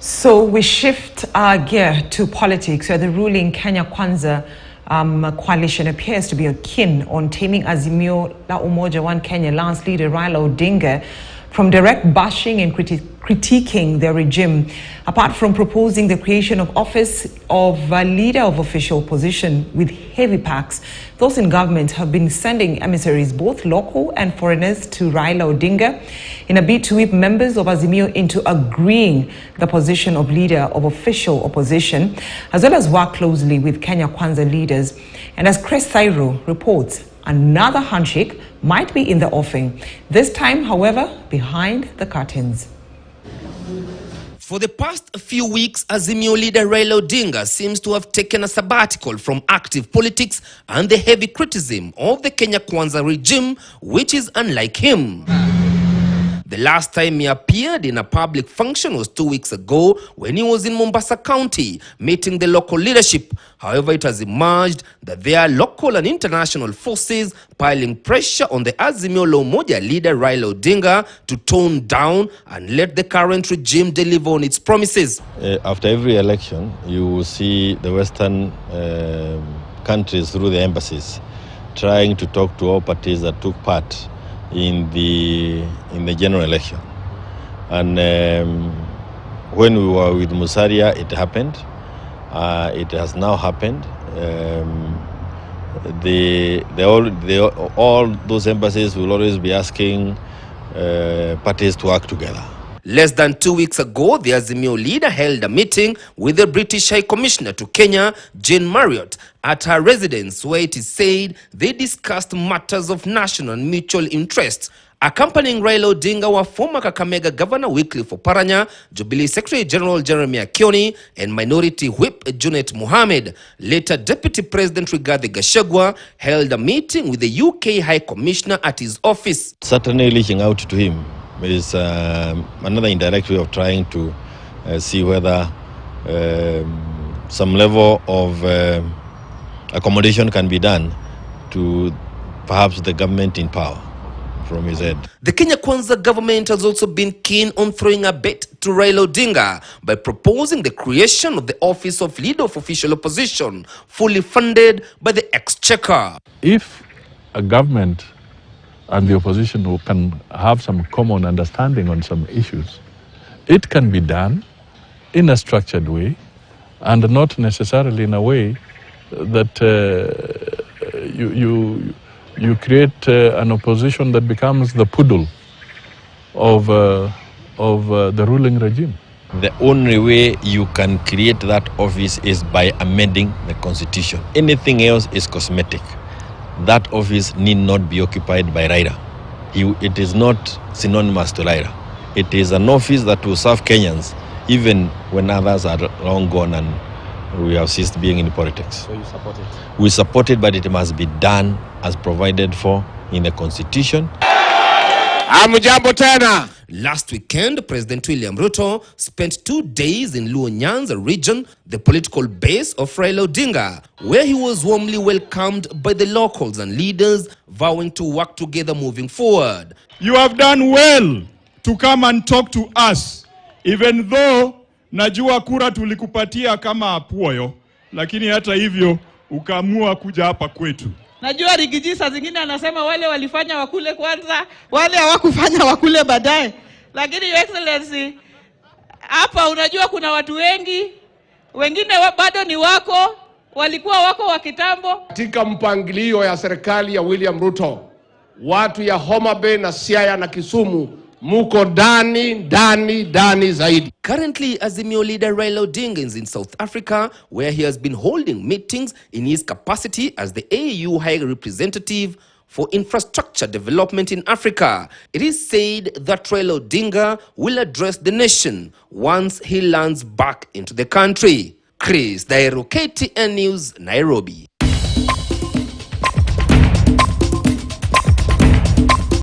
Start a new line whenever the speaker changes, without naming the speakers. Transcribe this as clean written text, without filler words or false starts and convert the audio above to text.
So we shift our gear to politics, where the ruling Kenya Kwanza coalition appears to be keen on taming Azimio la Umoja One Kenya Lance leader Raila Odinga from direct bashing and critiquing their regime. Apart from proposing the creation of office of a leader of official opposition with heavy packs, those in government have been sending emissaries, both local and foreigners, to Raila Odinga in a bid to whip members of Azimio into agreeing the position of leader of official opposition, as well as work closely with Kenya Kwanza leaders. And as Chris Thairo reports, another handshake might be in the offing. This time, however, behind the curtains.
For the past few weeks, Azimio leader Raila Odinga seems to have taken a sabbatical from active politics and the heavy criticism of the Kenya Kwanza regime, which is unlike him. The last time he appeared in a public function was 2 weeks ago when he was in Mombasa County meeting the local leadership. However, it has emerged that there are local and international forces piling pressure on the Azimio la Umoja leader Raila Odinga to tone down and let the current regime deliver on its promises.
After every election, you will see the Western countries through the embassies trying to talk to all parties that took part in the general election. And when we were with Musaria, it happened. It has now happened. All those embassies will always be asking parties to work together.
Less than 2 weeks ago, the Azimio leader held a meeting with the British High Commissioner to Kenya, Jane Marriott, at her residence, where it is said they discussed matters of national and mutual interest. Accompanying Raila Odinga were former Kakamega Governor Wycliffe Oparanya, Jubilee Secretary General Jeremy Akioni, and Minority Whip Junet Mohammed. Later, Deputy President Rigathi Gachagua held a meeting with the UK High Commissioner at his office.
Certainly reaching out to him is another indirect way of trying to see whether some level of accommodation can be done to perhaps the government in power from his head.
The Kenya Kwanza government has also been keen on throwing a bet to Raila Odinga by proposing the creation of the office of leader of official opposition, fully funded by the exchequer.
If a government and the opposition who can have some common understanding on some issues, it can be done in a structured way and not necessarily in a way that you create an opposition that becomes the poodle of the ruling regime.
The only way you can create that office is by amending the constitution. Anything else is cosmetic. That office need not be occupied by Raila. It is not synonymous to Raila. It is an office that will serve Kenyans even when others are long gone and we have ceased being in politics.
So you support it?
We support it, but it must be done as provided for in the constitution.
Amujambo tena. Last weekend, President William Ruto spent 2 days in Luo Nyanza region, the political base of Raila Odinga, where he was warmly welcomed by the locals and leaders, vowing to work together moving forward.
You have done well to come and talk to us, even though najua kura tulikupatia kama apuoyo, lakini hata hivyo ukaamua kuja hapa kwetu.
Najua Rigiji saa zingine anasema wale walifanya wakule kwanza, wale hawakufanya wakule baadaye. Lakini Your Excellency, hapa unajua kuna watu wengi, wengine bado ni wako, walikuwa wako wa kitambo.
Katika mpangilio ya serikali ya William Ruto, watu ya Homa Bay na Siaya na Kisumu muko ndani zaidi.
Currently, Azimio leader Raila Odinga is in South Africa, where he has been holding meetings in his capacity as the AU High Representative for Infrastructure Development in Africa. It is said that Raila Odinga will address the nation once he lands back into the country. Chris Thairo, KTN News, Nairobi.